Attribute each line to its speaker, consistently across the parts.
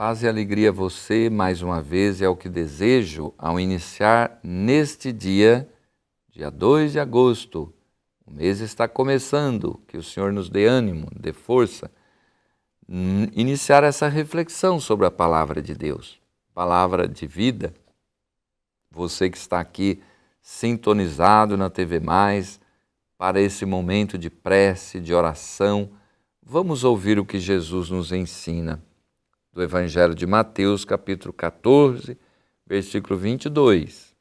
Speaker 1: Paz e alegria a você, mais uma vez, é o que desejo ao iniciar neste dia 2 de agosto. O mês está começando, que o Senhor nos dê ânimo, dê força. Iniciar essa reflexão sobre a palavra de Deus, palavra de vida. Você que está aqui sintonizado na TV Mais, para esse momento de prece, de oração, vamos ouvir o que Jesus nos ensina. Do Evangelho de Mateus, capítulo 14, versículo 22.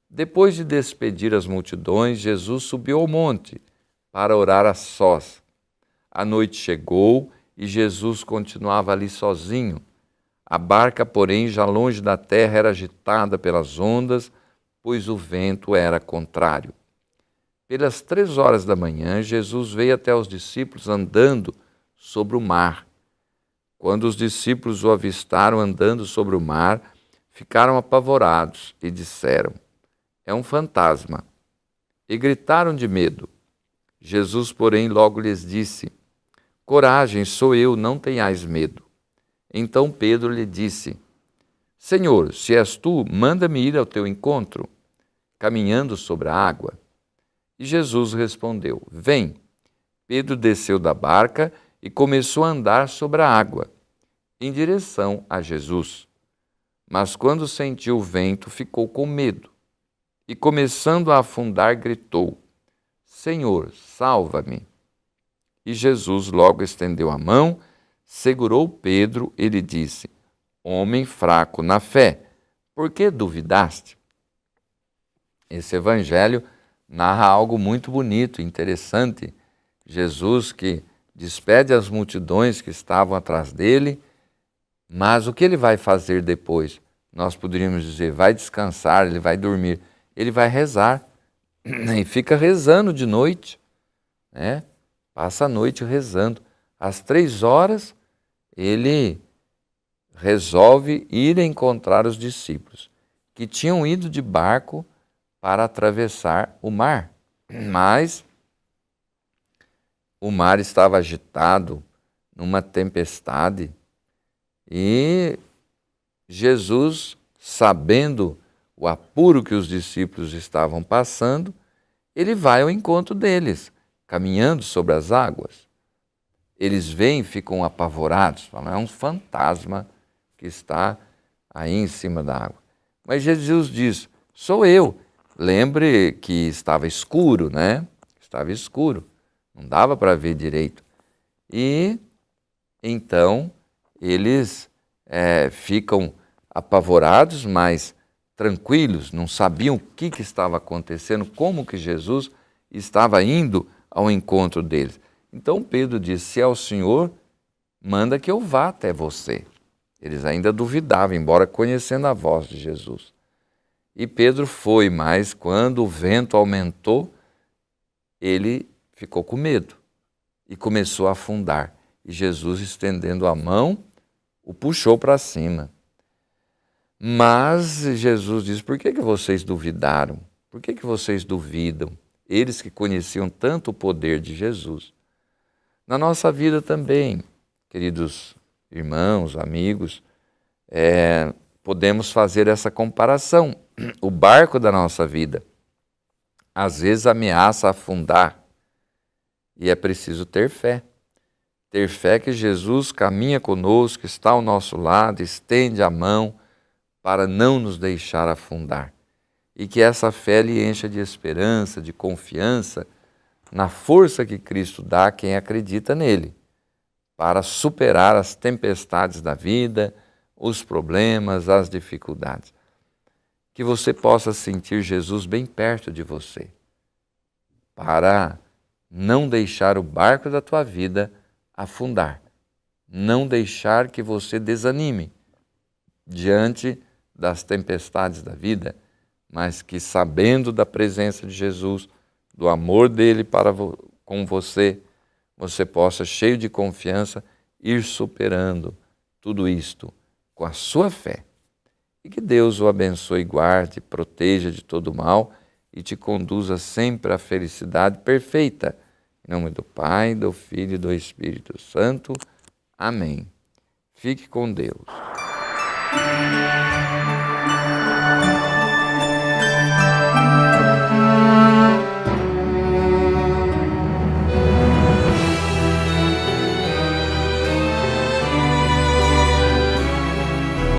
Speaker 1: Depois de despedir as multidões, Jesus subiu ao monte para orar a sós. A noite chegou e Jesus continuava ali sozinho. A barca, porém, já longe da terra, era agitada pelas ondas, pois o vento era contrário. Pelas 3 horas da manhã, Jesus veio até os discípulos andando sobre o mar. Quando os discípulos o avistaram andando sobre o mar, ficaram apavorados e disseram: "É um fantasma!" E gritaram de medo. Jesus, porém, logo lhes disse: "Coragem, sou eu, não tenhais medo." Então Pedro lhe disse: "Senhor, se és tu, manda-me ir ao teu encontro, caminhando sobre a água." E Jesus respondeu: "Vem." Pedro desceu da barca e começou a andar sobre a água, em direção a Jesus. Mas quando sentiu o vento, ficou com medo e, começando a afundar, gritou: "Senhor, salva-me." E Jesus logo estendeu a mão, segurou Pedro e lhe disse: "Homem fraco na fé, por que duvidaste?" Esse evangelho narra algo muito bonito e interessante. Jesus que despede as multidões que estavam atrás dele, mas o que ele vai fazer depois? Nós poderíamos dizer, vai descansar, ele vai dormir. Ele vai rezar e fica rezando de noite, né? Passa a noite rezando. Às 3 horas, ele resolve ir encontrar os discípulos, que tinham ido de barco para atravessar o mar. Mas o mar estava agitado, numa tempestade, e Jesus, sabendo o apuro que os discípulos estavam passando, ele vai ao encontro deles, caminhando sobre as águas. Eles veem e ficam apavorados, falam: "É um fantasma que está aí em cima da água." Mas Jesus diz: "Sou eu." Lembre que estava escuro, né? Estava escuro, não dava para ver direito. E então eles ficam apavorados, mas tranquilos, não sabiam o que estava acontecendo, como que Jesus estava indo ao encontro deles. Então Pedro disse: "Se é o Senhor, manda que eu vá até você." Eles ainda duvidavam, embora conhecendo a voz de Jesus. E Pedro foi, mas quando o vento aumentou, ele ficou com medo e começou a afundar. E Jesus, estendendo a mão, o puxou para cima. Mas Jesus diz: "Por que vocês duvidaram? Por que vocês duvidam?" Eles que conheciam tanto o poder de Jesus. Na nossa vida também, queridos irmãos, amigos, podemos fazer essa comparação. O barco da nossa vida às vezes ameaça afundar e é preciso ter fé. Ter fé que Jesus caminha conosco, está ao nosso lado, estende a mão para não nos deixar afundar. E que essa fé lhe encha de esperança, de confiança na força que Cristo dá a quem acredita nele, para superar as tempestades da vida, os problemas, as dificuldades. Que você possa sentir Jesus bem perto de você, para não deixar o barco da tua vida afundar, não deixar que você desanime diante das tempestades da vida, mas que, sabendo da presença de Jesus, do amor dele com você, você possa, cheio de confiança, ir superando tudo isto com a sua fé. E que Deus o abençoe, guarde, proteja de todo mal e te conduza sempre à felicidade perfeita. Em nome do Pai, do Filho e do Espírito Santo. Amém. Fique com Deus.